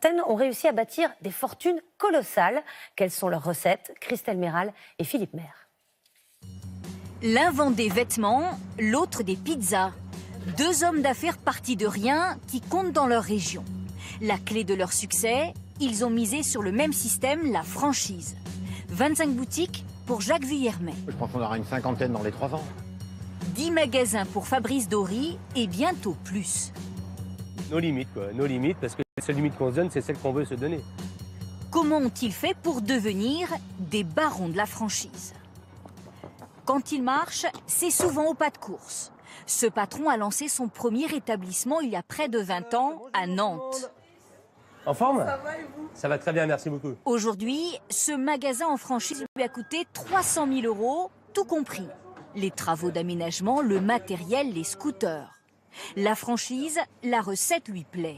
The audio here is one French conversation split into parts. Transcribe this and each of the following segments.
Certaines ont réussi à bâtir des fortunes colossales. Quelles sont leurs recettes? Christelle Méral et Philippe Maire. L'un vend des vêtements, l'autre des pizzas. Deux hommes d'affaires partis de rien qui comptent dans leur région. La clé de leur succès, ils ont misé sur le même système, la franchise. 25 boutiques pour Jacques Vuillermet. Je pense qu'on aura une cinquantaine dans les 3 ans. 10 magasins pour Fabrice Dory et bientôt plus. Nos limites, quoi. Nos limites, parce que les seules limites qu'on se donne, c'est celles qu'on veut se donner. Comment ont-ils fait pour devenir des barons de la franchise? Quand ils marchent, c'est souvent au pas de course. Ce patron a lancé son premier établissement il y a près de 20 ans à Nantes. En forme? Ça va et vous? Ça va très bien, merci beaucoup. Aujourd'hui, ce magasin en franchise lui a coûté 300 000 €, tout compris. Les travaux d'aménagement, le matériel, les scooters. La franchise, la recette lui plaît.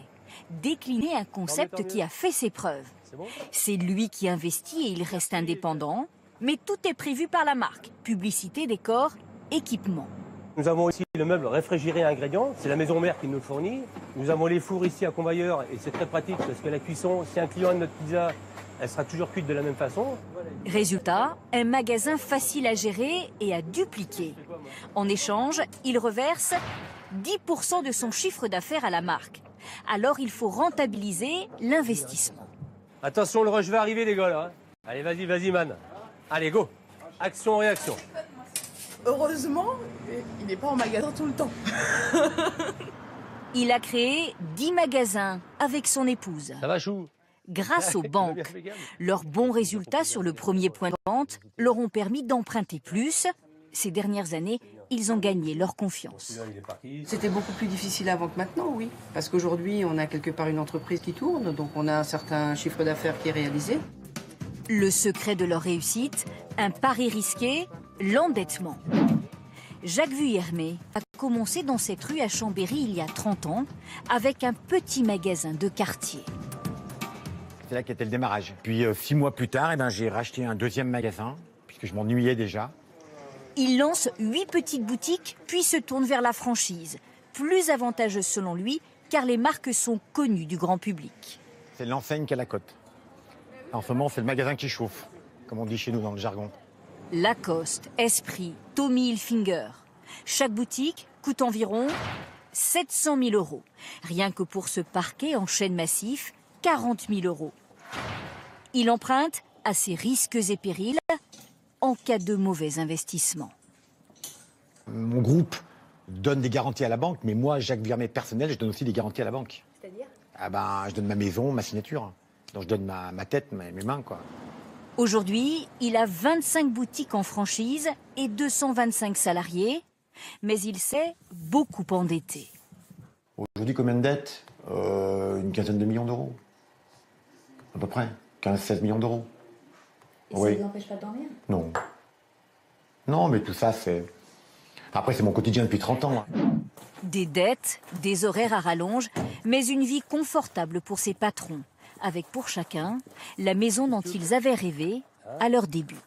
Décliner un concept qui a fait ses preuves. C'est lui qui investit et il reste indépendant. Mais tout est prévu par la marque. Publicité, décor, équipement. Nous avons aussi le meuble réfrigéré à ingrédients. C'est la maison mère qui nous le fournit. Nous avons les fours ici à convoyeur et c'est très pratique parce que la cuisson, si un client a notre pizza, elle sera toujours cuite de la même façon. Résultat, un magasin facile à gérer et à dupliquer. En échange, il reverse 10% de son chiffre d'affaires à la marque. Alors il faut rentabiliser l'investissement. Attention, le rush va arriver les gars là. Allez, vas-y man. Allez, go. Action, réaction. Heureusement, il n'est pas en magasin tout le temps. Il a créé 10 magasins avec son épouse. Ça va, chou? Grâce aux banques. Leurs bons résultats sur le premier point de vente leur ont permis d'emprunter plus. Ces dernières années, ils ont gagné leur confiance. C'était beaucoup plus difficile avant que maintenant, oui. Parce qu'aujourd'hui, on a quelque part une entreprise qui tourne, donc on a un certain chiffre d'affaires qui est réalisé. Le secret de leur réussite, un pari risqué, l'endettement. Jacques Vuillermet a commencé dans cette rue à Chambéry il y a 30 ans avec un petit magasin de quartier. C'est là qu'était le démarrage. Puis 6 mois plus tard, j'ai racheté un deuxième magasin, puisque je m'ennuyais déjà. Il lance 8 petites boutiques, puis se tourne vers la franchise. Plus avantageuse selon lui, car les marques sont connues du grand public. C'est l'enseigne qui a la cote. En ce moment, c'est le magasin qui chauffe, comme on dit chez nous dans le jargon. Lacoste, Esprit, Tommy Hilfiger. Chaque boutique coûte environ 700 000 €. Rien que pour ce parquet en chêne massif, 40 000 €. Il emprunte à ses risques et périls en cas de mauvais investissement. Mon groupe donne des garanties à la banque, mais moi, Jacques Vuillermet personnel, je donne aussi des garanties à la banque. C'est-à-dire? Je donne ma maison, ma signature. Donc je donne ma tête, mes mains, quoi. Aujourd'hui, il a 25 boutiques en franchise et 225 salariés, mais il s'est beaucoup endetté. Aujourd'hui, combien de dettes? Une quinzaine de millions d'euros. À peu près. 15-16 millions d'euros. Et ça ne vous empêche pas de dormir? Non. Non, mais tout ça, c'est... Après, c'est mon quotidien depuis 30 ans. Des dettes, des horaires à rallonge, mais une vie confortable pour ses patrons, avec pour chacun la maison dont ils avaient rêvé à leur début.